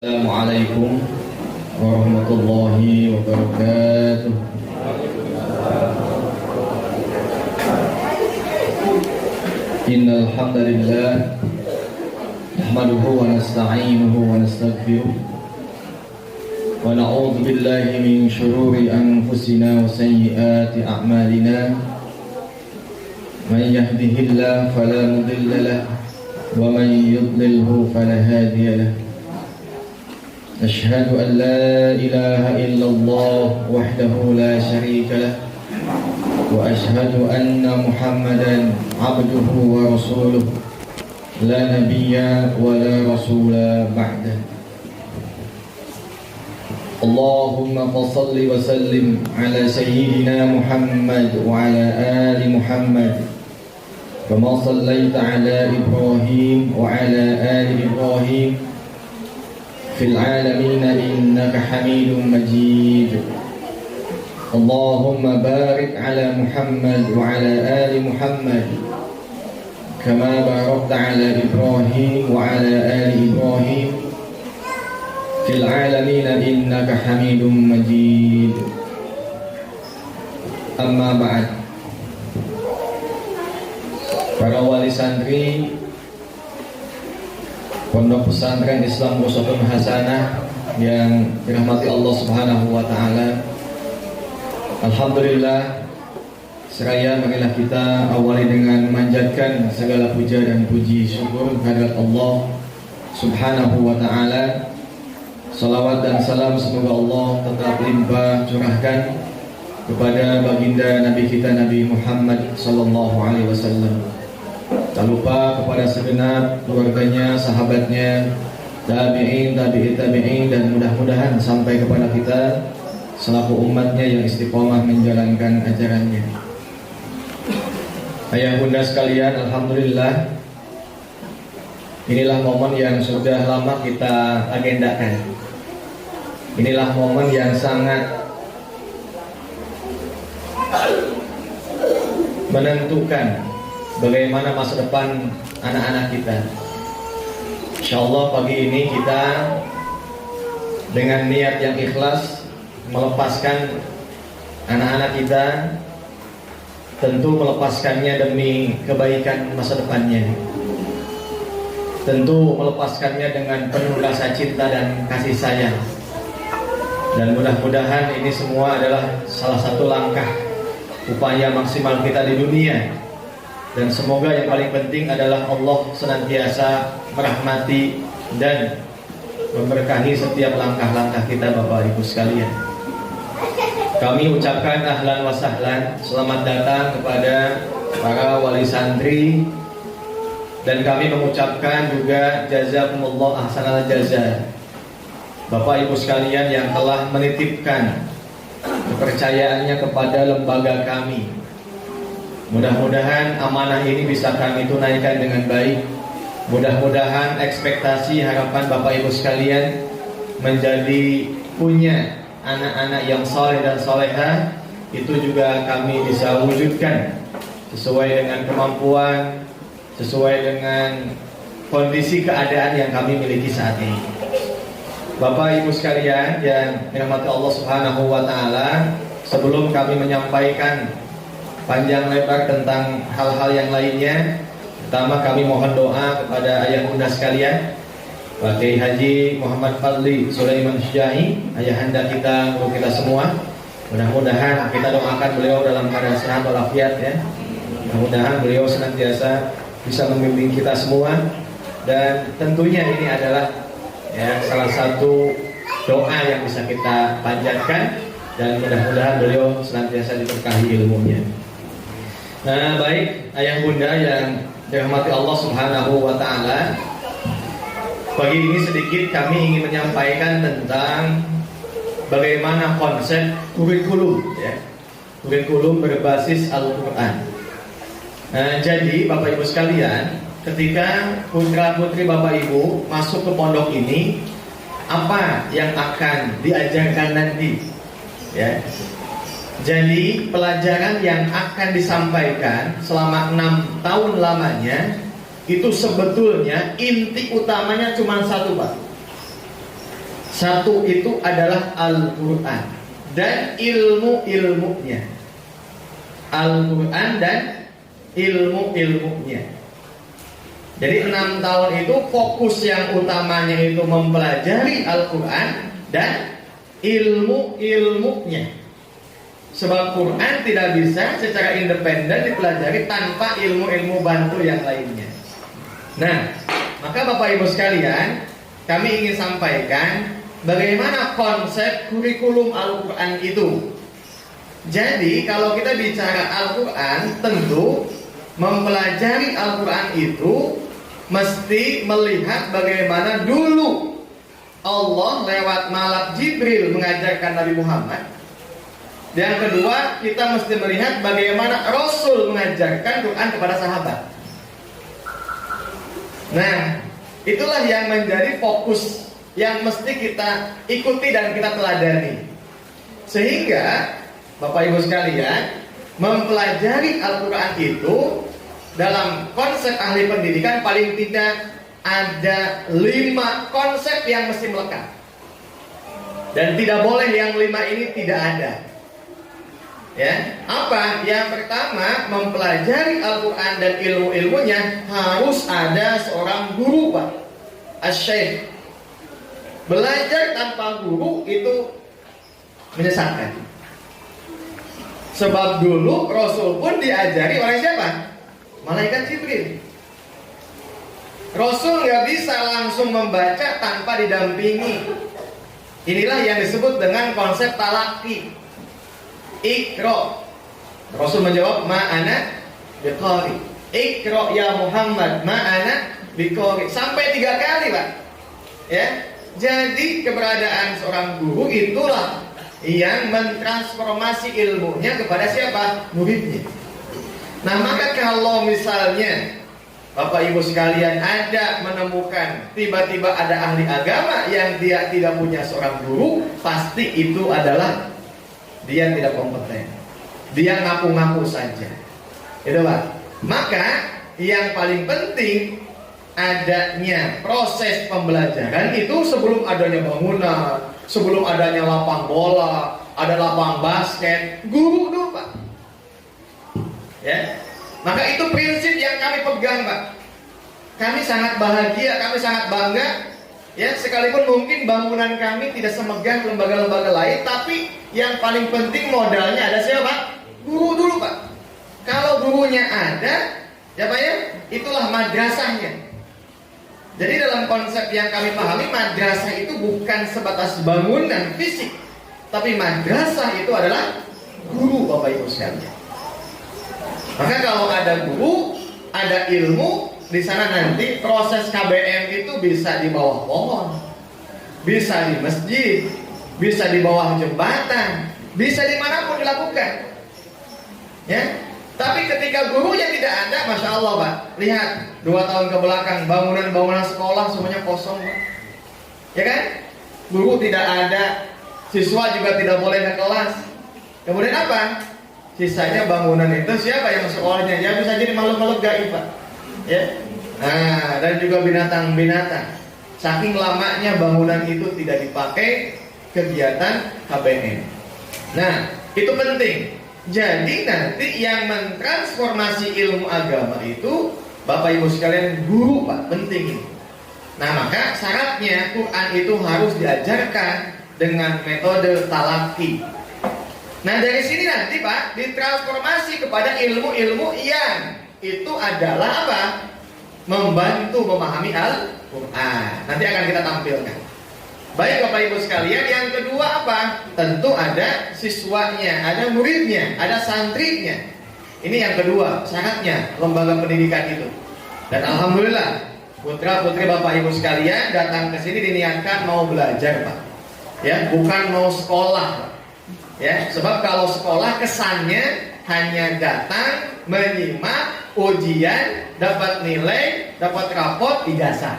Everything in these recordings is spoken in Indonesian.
Assalamualaikum warahmatullahi wabarakatuh. Innal hamdalillah nahmaduhu wa nasta'inuhu wa nastaghfiruh wa na'udzu billahi min shururi anfusina wa sayyiati a'malina. Man yahdihillahu fala mudilla lahu wa man yudlilhu fala hadiya lahu. أشهد أن لا إله إلا الله وحده لا شريك له وأشهد أن محمدا عبده ورسوله لا نبي ولا رسول بعده. اللهم فصل وسلم على سيدنا محمد وعلى آل محمد كما صليت على إبراهيم وعلى آل إبراهيم في العالمين إنك حميد مجيد. اللهم بارك على محمد وعلى آل محمد كما باركت على إبراهيم وعلى آل إبراهيم في العالمين إنك حميد مجيد. أما بعد, para wali santri Pondok Pesantren Islam Uswatun Hasanah yang dirahmati Allah Subhanahu wa taala. Alhamdulillah, seraya marilah kita awali dengan memanjatkan segala puja dan puji syukur kehadirat Allah Subhanahu wa taala. Salawat dan salam semoga Allah tetap limpah curahkan kepada baginda Nabi kita Nabi Muhammad sallallahu alaihi wasallam. Tak lupa kepada segenap keluarganya, sahabatnya, tabi'in, tabi'in, dan mudah-mudahan sampai kepada kita selaku umatnya yang istiqomah menjalankan ajarannya. Ayah bunda sekalian, alhamdulillah, inilah momen yang sudah lama kita agendakan. Inilah momen yang sangat menentukan bagaimana masa depan anak-anak kita. InsyaAllah pagi ini kita dengan niat yang ikhlas melepaskan anak-anak kita, tentu melepaskannya demi kebaikan masa depannya, tentu melepaskannya dengan penuh rasa cinta dan kasih sayang. Dan mudah-mudahan ini semua adalah salah satu langkah upaya maksimal kita di dunia. Dan semoga yang paling penting adalah Allah senantiasa merahmati dan memberkahi setiap langkah-langkah kita, Bapak Ibu sekalian. Kami ucapkan ahlan wa sahlan, selamat datang kepada para wali santri, dan kami mengucapkan juga jazakumullah ahsanal jaza, Bapak Ibu sekalian yang telah menitipkan kepercayaannya kepada lembaga kami. Mudah-mudahan amanah ini bisa kami tunaikan dengan baik. Mudah-mudahan ekspektasi harapan Bapak Ibu sekalian menjadi punya anak-anak yang saleh dan salehah itu juga kami bisa wujudkan sesuai dengan kemampuan, sesuai dengan kondisi keadaan yang kami miliki saat ini. Bapak Ibu sekalian yang dirahmati Allah Subhanahu wa taala, sebelum kami menyampaikan panjang lebar tentang hal-hal yang lainnya, pertama kami mohon doa kepada ayah bunda sekalian, Pak Kiai Haji Muhammad Fadli Sulaiman Syai, ayahanda kita, guru kita semua. Mudah-mudahan kita doakan beliau dalam keadaan sehat walafiat ya. Mudah-mudahan beliau senantiasa bisa membimbing kita semua, dan tentunya ini adalah ya salah satu doa yang bisa kita panjatkan, dan mudah-mudahan beliau senantiasa diberkahi ilmunya. Nah, baik ayah bunda yang dirahmati Allah Subhanahu wa taala, pagi ini sedikit kami ingin menyampaikan tentang bagaimana konsep kurikulum ya. Kurikulum berbasis Al-Qur'an. Nah, jadi Bapak Ibu sekalian, ketika putra-putri Bapak Ibu masuk ke pondok ini, apa yang akan diajarkan nanti? Ya. Jadi pelajaran yang akan disampaikan selama 6 tahun lamanya itu sebetulnya inti utamanya cuma satu, Pak. Satu itu adalah Al-Quran dan ilmu-ilmunya. Al-Quran dan ilmu-ilmunya. Jadi 6 tahun itu fokus yang utamanya itu mempelajari Al-Quran dan ilmu-ilmunya. Sebab Quran tidak bisa secara independen dipelajari tanpa ilmu-ilmu bantu yang lainnya. Nah, maka Bapak Ibu sekalian, kami ingin sampaikan bagaimana konsep kurikulum Al-Quran itu. Jadi kalau kita bicara Al-Quran, tentu mempelajari Al-Quran itu mesti melihat bagaimana dulu Allah lewat malak Jibril mengajarkan Nabi Muhammad. Yang kedua, kita mesti melihat bagaimana Rasul mengajarkan Quran kepada sahabat. Nah, itulah yang menjadi fokus yang mesti kita ikuti dan kita teladani. Sehingga Bapak Ibu sekalian, mempelajari Al-Quran itu dalam konsep ahli pendidikan paling tidak ada 5 konsep yang mesti melekat. Dan tidak boleh yang 5 ini tidak ada. Ya, apa? Yang pertama, mempelajari Al-Quran dan ilmu-ilmunya harus ada seorang guru, Pak. Asy-Syaikh. Belajar tanpa guru itu menyesatkan. Sebab dulu Rasul pun diajari oleh siapa? Malaikat Jibril. Rasul nggak bisa langsung membaca tanpa didampingi. Inilah yang disebut dengan konsep talaki. Iqra. Rasul menjawab, ma'ana biqari. Iqra ya Muhammad, ma'ana biqari. Sampai 3 kali, Pak. Ya. Jadi keberadaan seorang guru itulah yang mentransformasi ilmunya kepada siapa? Muridnya. Nah, maka kalau misalnya Bapak Ibu sekalian ada menemukan tiba-tiba ada ahli agama yang dia tidak punya seorang guru, pasti itu adalah dia tidak kompeten. Dia ngaku-ngaku saja. Itu, Pak. Maka yang paling penting adanya proses pembelajaran itu sebelum adanya bangunan, sebelum adanya lapang bola, ada lapang basket, guru dulu, Pak. Ya. Maka itu prinsip yang kami pegang, Pak. Kami sangat bahagia, kami sangat bangga. Ya, sekalipun mungkin bangunan kami tidak semegah lembaga-lembaga lain, tapi yang paling penting modalnya ada siapa? Guru dulu, Pak. Kalau gurunya ada, ya Pak ya, itulah madrasahnya. Jadi dalam konsep yang kami pahami, madrasah itu bukan sebatas bangunan fisik, tapi madrasah itu adalah guru, Bapak Ibu sekalian. Maka kalau ada guru, ada ilmu, di sana nanti proses KBM itu bisa di bawah pohon, bisa di masjid, bisa di bawah jembatan, bisa dimanapun dilakukan. Ya, tapi ketika gurunya tidak ada, masya Allah, Pak. Lihat 2 tahun ke belakang bangunan-bangunan sekolah semuanya kosong, Pak. Ya kan? Guru tidak ada, siswa juga tidak boleh ke kelas. Kemudian apa? Sisanya bangunan itu siapa yang sekolahnya? Ya bisa jadi makhluk-makhluk gaib, Pak. Ya. Nah, dan juga binatang-binatang. Saking lamanya bangunan itu tidak dipakai kegiatan KBM. Nah, itu penting. Jadi nanti yang mentransformasi ilmu agama itu Bapak Ibu sekalian guru, Pak, penting ini. Nah, maka syaratnya Quran itu harus diajarkan dengan metode talaki. Nah, dari sini nanti, Pak, ditransformasi kepada ilmu-ilmu yang itu adalah apa? Membantu memahami Al-Quran. Nanti akan kita tampilkan. Baik Bapak Ibu sekalian, yang kedua apa? Tentu ada siswanya, ada muridnya, ada santrinya. Ini yang kedua, syaratnya lembaga pendidikan itu. Dan alhamdulillah, putra-putri Bapak Ibu sekalian datang ke sini diniatkan mau belajar, Pak. Ya, bukan mau sekolah, Pak. Ya, sebab kalau sekolah kesannya hanya datang, menyimak, ujian, dapat nilai, dapat rapot, ijazah.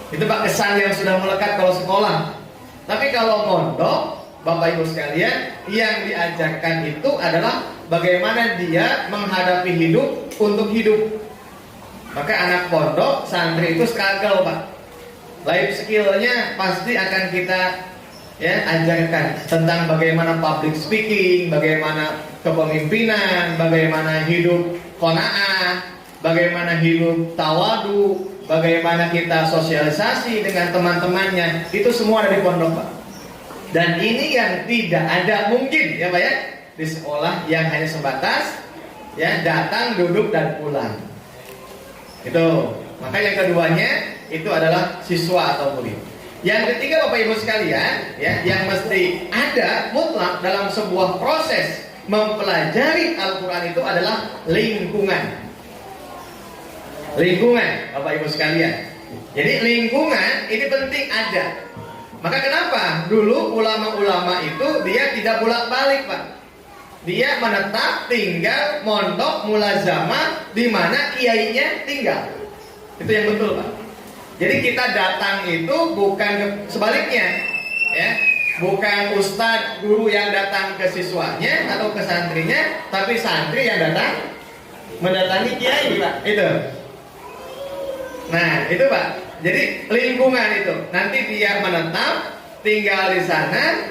Itu Pak kesan yang sudah melekat kalau sekolah. Tapi kalau mondok, Bapak Ibu sekalian, yang diajarkan itu adalah bagaimana dia menghadapi hidup untuk hidup. Maka anak pondok, santri itu struggle, Pak. life skillnya pasti akan kita ajarkan tentang bagaimana public speaking, bagaimana kepemimpinan, bagaimana hidup qanaah, bagaimana hidup tawadu, bagaimana kita sosialisasi dengan teman-temannya. Itu semua ada di pondok, Pak. Dan ini yang tidak ada mungkin ya Pak ya di sekolah yang hanya sebatas datang, duduk dan pulang. Itu. Maka yang keduanya itu adalah siswa atau murid. Yang ketiga Bapak Ibu sekalian, yang mesti ada mutlak dalam sebuah proses mempelajari Al-Quran itu adalah lingkungan. Lingkungan Bapak Ibu sekalian. Jadi lingkungan ini penting ada. Maka kenapa dulu ulama-ulama itu dia tidak bolak-balik Pak. Dia menetap tinggal mondok mulazamah di mana kiainya tinggal. Itu yang betul Pak. Jadi kita datang itu bukan sebaliknya, bukan ustadz guru yang datang ke siswanya atau ke santrinya, tapi santri yang datang mendatangi kiai Pak. Itu. Nah itu Pak. Jadi lingkungan itu nanti dia menetap tinggal di sana,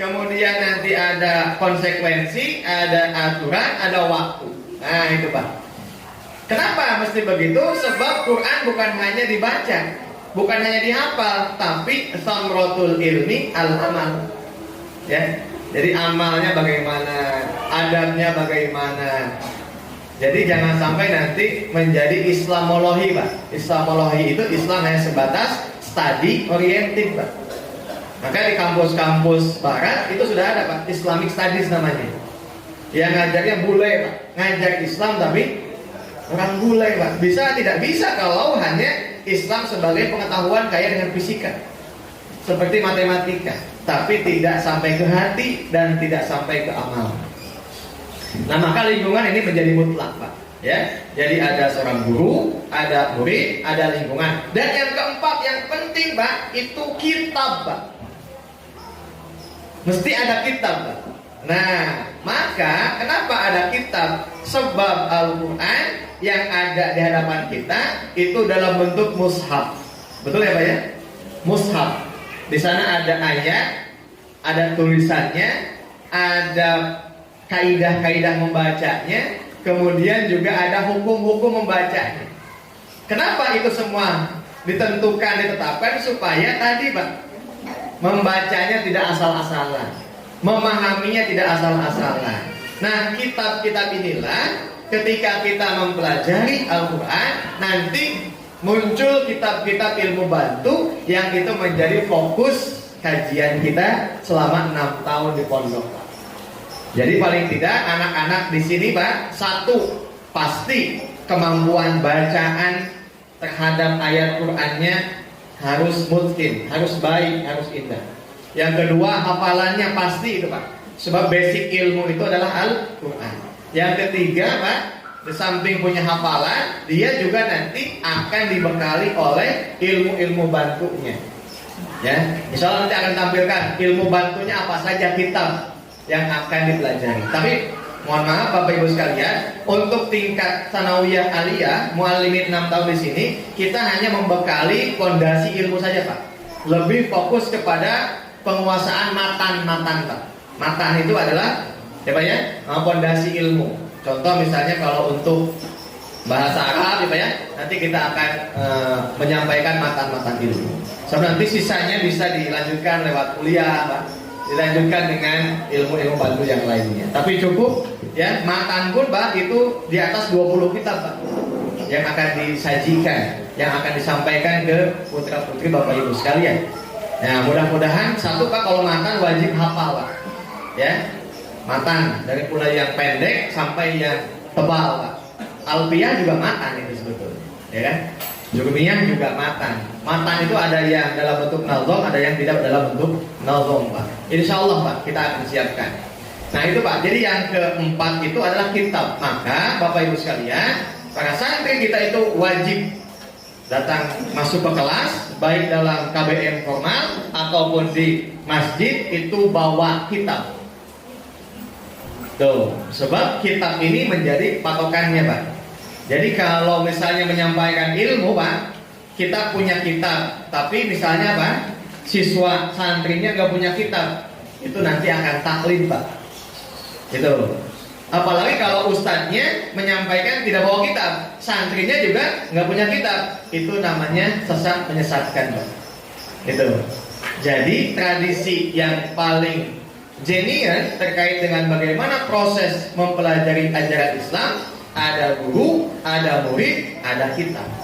kemudian nanti ada konsekuensi, ada aturan, ada waktu. Nah itu Pak. Kenapa mesti begitu? Sebab Quran bukan hanya dibaca, bukan hanya dihafal, tapi samratul ilmi al-amal. Jadi amalnya bagaimana, adabnya bagaimana. Jadi jangan sampai nanti menjadi Islamologi Pak. Islamologi itu Islam hanya sebatas study oriented Pak. Maka di kampus-kampus barat itu sudah ada Pak, Islamic Studies namanya. Yang ngajarnya bule Pak, ngajar Islam tapi orang bule Pak. Tidak bisa kalau hanya Islam sebagai pengetahuan kaya dengan fisika, seperti matematika, tapi tidak sampai ke hati dan tidak sampai ke amal. Nah maka lingkungan ini menjadi mutlak Pak. Jadi ada seorang guru, ada murid, ada lingkungan. Dan yang keempat yang penting Pak, itu kitab Pak. Mesti ada kitab Pak. Nah maka kenapa ada kitab? Sebab Al-Quran yang ada di hadapan kita itu dalam bentuk mushaf. Betul ya Pak ya? Mushaf. Di sana ada ayat, ada tulisannya, ada kaidah-kaidah membacanya, kemudian juga ada hukum-hukum membacanya. Kenapa itu semua ditentukan, ditetapkan? Supaya tadi Pak, membacanya tidak asal-asalan, memahaminya tidak asal-asalan. Nah kitab-kitab inilah ketika kita mempelajari Al-Quran, nanti muncul kitab-kitab ilmu bantu yang itu menjadi fokus kajian kita selama 6 tahun di pondok. Jadi paling tidak anak-anak di sini Pak, satu pasti kemampuan bacaan terhadap ayat Qur'annya harus mungkin, harus baik, harus indah. Yang kedua hafalannya pasti itu Pak, sebab basic ilmu itu adalah Al-Quran. Yang ketiga Pak, di samping punya hafalan, dia juga nanti akan dibekali oleh ilmu-ilmu bantunya. Insya Allah nanti akan tampilkan ilmu bantunya apa saja kitab yang akan dipelajari. Tapi mohon maaf Bapak Ibu sekalian, untuk tingkat sanawiyah aliyah muallimin 6 tahun di sini, kita hanya membekali fondasi ilmu saja Pak. Lebih fokus kepada penguasaan matan Pak. Matan itu adalah fondasi ilmu. Contoh misalnya kalau untuk bahasa Arab nanti kita akan menyampaikan matan-matan ilmu. So nanti sisanya bisa dilanjutkan lewat kuliah Pak, dilanjutkan dengan ilmu-ilmu bantu yang lainnya. Tapi cukup matan pun Pak itu di atas 20 kitab Pak yang akan disajikan, yang akan disampaikan ke putra-putri Bapak Ibu sekalian. Nah mudah-mudahan satu Pak, kalau matan wajib hafal Pak. Matan dari mulai yang pendek sampai yang tebal Pak. Alfiyah juga matan itu sebetulnya, Jurmiyah juga matan. Matan itu ada yang dalam bentuk nazom, ada yang tidak dalam bentuk nazom Pak. Insya Allah Pak kita akan siapkan. Nah itu Pak. Jadi yang keempat itu adalah kitab. Maka Bapak Ibu sekalian, para santri kita itu wajib datang masuk ke kelas, baik dalam KBM formal ataupun di masjid itu bawa kitab. Tuh, sebab kitab ini menjadi patokannya Pak. Jadi kalau misalnya menyampaikan ilmu Pak, kita punya kitab, tapi misalnya apa? Siswa santrinya nggak punya kitab, itu nanti akan taklid, Pak. Itu. Apalagi kalau ustadznya menyampaikan tidak bawa kitab, santrinya juga nggak punya kitab, itu namanya sesat menyesatkan, Pak. Itu. Jadi tradisi yang paling genuine terkait dengan bagaimana proses mempelajari ajaran Islam, ada guru, ada murid, ada kitab.